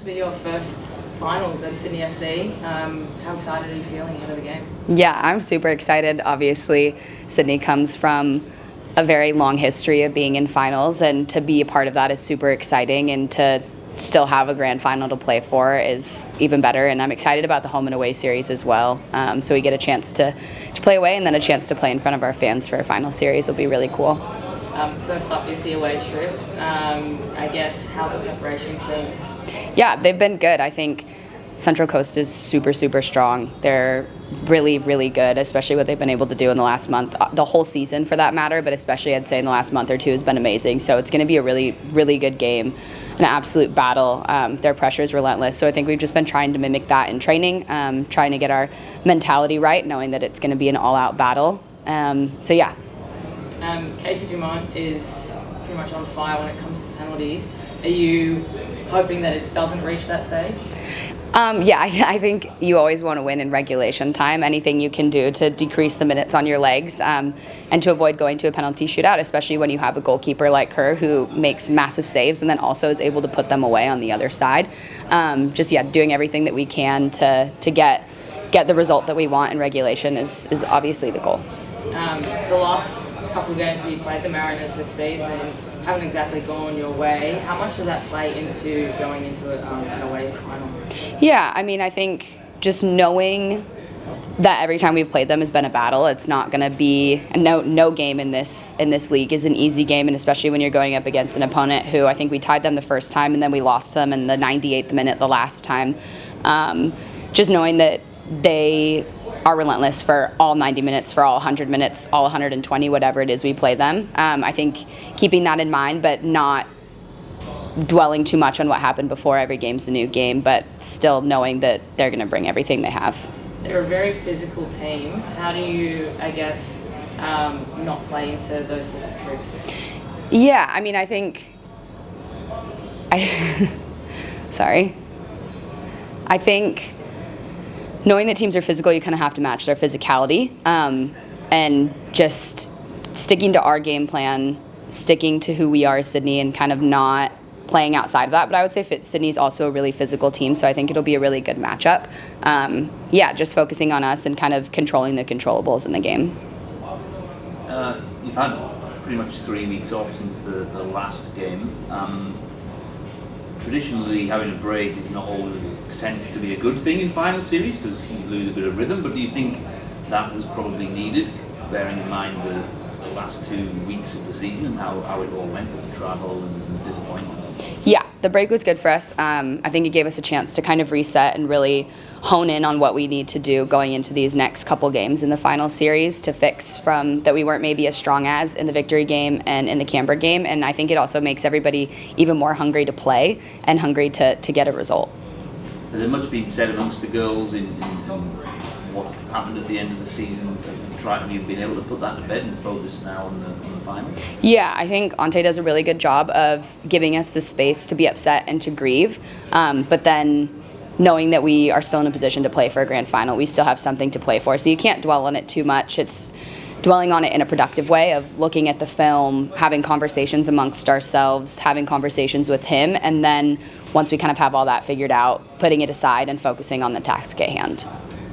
to be your first finals at Sydney FC. How excited are you feeling ahead of the game? Yeah, I'm super excited. Obviously, Sydney comes from a very long history of being in finals, and to be a part of that is super exciting, and to still have a grand final to play for is even better. And I'm excited about the home and away series as well. So we get a chance to play away and then a chance to play in front of our fans for a final series will be really cool. First up is the away trip. I guess how's the preparations been? Yeah, they've been good. I think Central Coast is super, super strong. They're really, really good, especially what they've been able to do in the last month, the whole season for that matter, but especially I'd say in the last month or two has been amazing. So it's going to be a really, really good game, an absolute battle. Their pressure is relentless. So I think we've just been trying to mimic that in training, trying to get our mentality right, knowing that it's going to be an all-out battle. So yeah. Casey Dumont is pretty much on fire when it comes to penalties. Are you hoping that it doesn't reach that stage? Yeah, I think you always want to win in regulation time. Anything you can do to decrease the minutes on your legs and to avoid going to a penalty shootout, especially when you have a goalkeeper like her who makes massive saves and then also is able to put them away on the other side. Doing everything that we can to get the result that we want in regulation is obviously the goal. The last couple of games that you played the Mariners this season haven't exactly gone your way. How much does that play into going into an away final? Yeah, I mean, I think just knowing that every time we've played them has been a battle. It's not going to be no game in this league is an easy game, and especially when you're going up against an opponent who I think we tied them the first time and then we lost them in the 98th minute the last time. Just knowing that they are relentless for all 90 minutes, for all 100 minutes, all 120, whatever it is we play them. I think keeping that in mind, but not dwelling too much on what happened before. Every game's a new game, but still knowing that they're going to bring everything they have. They're a very physical team. How do you, I guess, not play into those sorts of tricks? Yeah, I mean, I think... Sorry. I think knowing that teams are physical, you kind of have to match their physicality, and just sticking to our game plan, sticking to who we are as Sydney, and kind of not playing outside of that. But I would say Sydney's also a really physical team, so I think it'll be a really good matchup. Just focusing on us and kind of controlling the controllables in the game. You've had pretty much 3 weeks off since the last game. Traditionally, having a break is not always tends to be a good thing in final series because you lose a bit of rhythm. But do you think that was probably needed, bearing in mind the last 2 weeks of the season and how it all went with the travel and the disappointment? Yeah, the break was good for us. I think it gave us a chance to kind of reset and really hone in on what we need to do going into these next couple games in the final series to fix from that we weren't maybe as strong as in the Victory game and in the Canberra game. And I think it also makes everybody even more hungry to play and hungry to get a result. Has there much been said amongst the girls in what happened at the end of the season to try to have been able to put that to bed and focus now on the finals? Yeah, I think Ante does a really good job of giving us the space to be upset and to grieve, but then knowing that we are still in a position to play for a grand final, we still have something to play for. So you can't dwell on it too much. It's dwelling on it in a productive way of looking at the film, having conversations amongst ourselves, having conversations with him, and then once we kind of have all that figured out, putting it aside and focusing on the task at hand.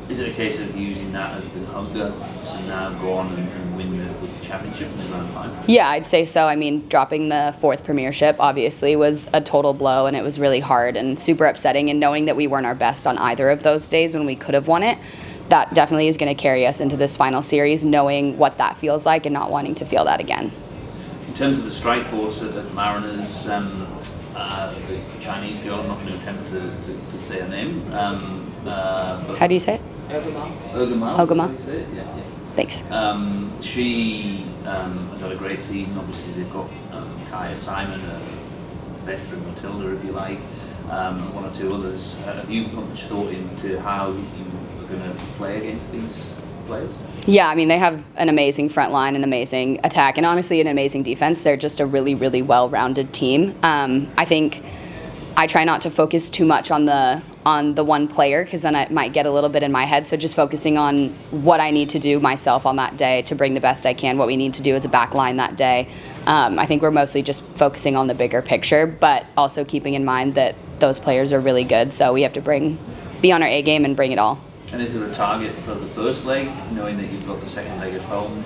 Is it a case of using that as the hunger to now go on and win the championship in the grand final? Yeah, I'd say so. I mean, dropping the 4th premiership obviously was a total blow, and it was really hard and super upsetting, and knowing that we weren't our best on either of those days when we could have won it, that definitely is going to carry us into this final series, knowing what that feels like and not wanting to feel that again. In terms of the strike force at the Mariners, the Chinese girl, I'm not going to attempt to say her name. How do you say it? Ogama. Yeah. Thanks. She has had a great season. Obviously, they've got Kaya Simon, a veteran Matilda, if you like, one or two others. Have you put much thought into how you are going to play against these players? Yeah, I mean, they have an amazing front line, an amazing attack, and honestly an amazing defense. They're just a really, really well-rounded team. I think I try not to focus too much on the one player because then it might get a little bit in my head. So just focusing on what I need to do myself on that day to bring the best I can, what we need to do as a back line that day. I think we're mostly just focusing on the bigger picture, but also keeping in mind that those players are really good. So we have to be on our A game and bring it all. And is there a target for the first leg, knowing that you've got the second leg at home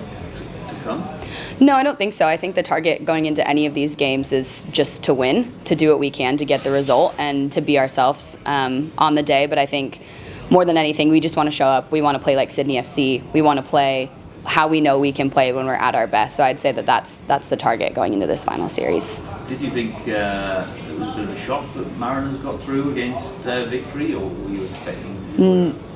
to come? No, I don't think so. I think the target going into any of these games is just to win, to do what we can to get the result, and to be ourselves on the day. But I think more than anything, we just want to show up. We want to play like Sydney FC. We want to play how we know we can play when we're at our best. So I'd say that that's the target going into this final series. Did you think it was a bit of a shock that Mariners got through against Victory, or were you expecting?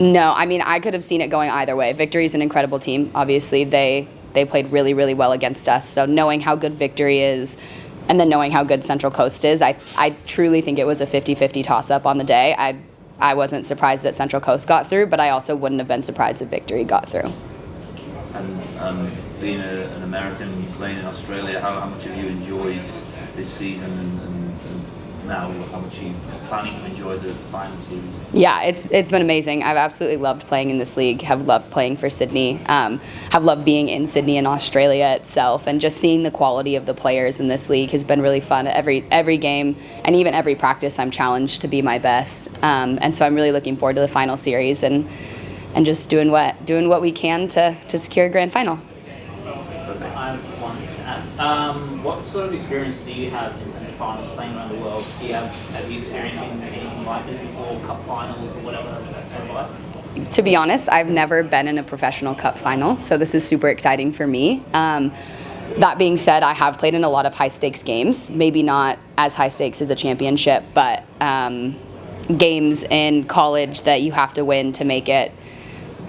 No, I mean, I could have seen it going either way. Victory's an incredible team. Obviously, they played really, really well against us. So knowing how good Victory is, and then knowing how good Central Coast is, I truly think it was a 50-50 toss-up on the day. I wasn't surprised that Central Coast got through, but I also wouldn't have been surprised if Victory got through. And being an American playing in Australia, how much have you enjoyed this season, and now how much are you planning to enjoy the final series? Yeah, it's been amazing. I've absolutely loved playing in this league, have loved playing for Sydney, have loved being in Sydney and Australia itself, and just seeing the quality of the players in this league has been really fun. Every game and even every practice I'm challenged to be my best, and so I'm really looking forward to the final series and just doing what we can to secure a grand final. I have one to add. What sort of experience do you have in finals playing around the world? Have you experienced anything like this before, cup finals or whatever that's sort of like? To be honest, I've never been in a professional cup final, so this is super exciting for me. That being said, I have played in a lot of high stakes games, maybe not as high stakes as a championship, but games in college that you have to win to make it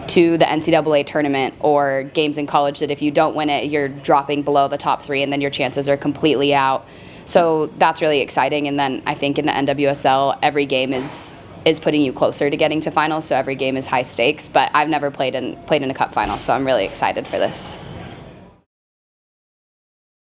to the NCAA tournament, or games in college that if you don't win it, you're dropping below the top 3 and then your chances are completely out. So that's really exciting. And then I think in the NWSL, every game is putting you closer to getting to finals, so every game is high stakes, but I've never played in a cup final, so I'm really excited for this.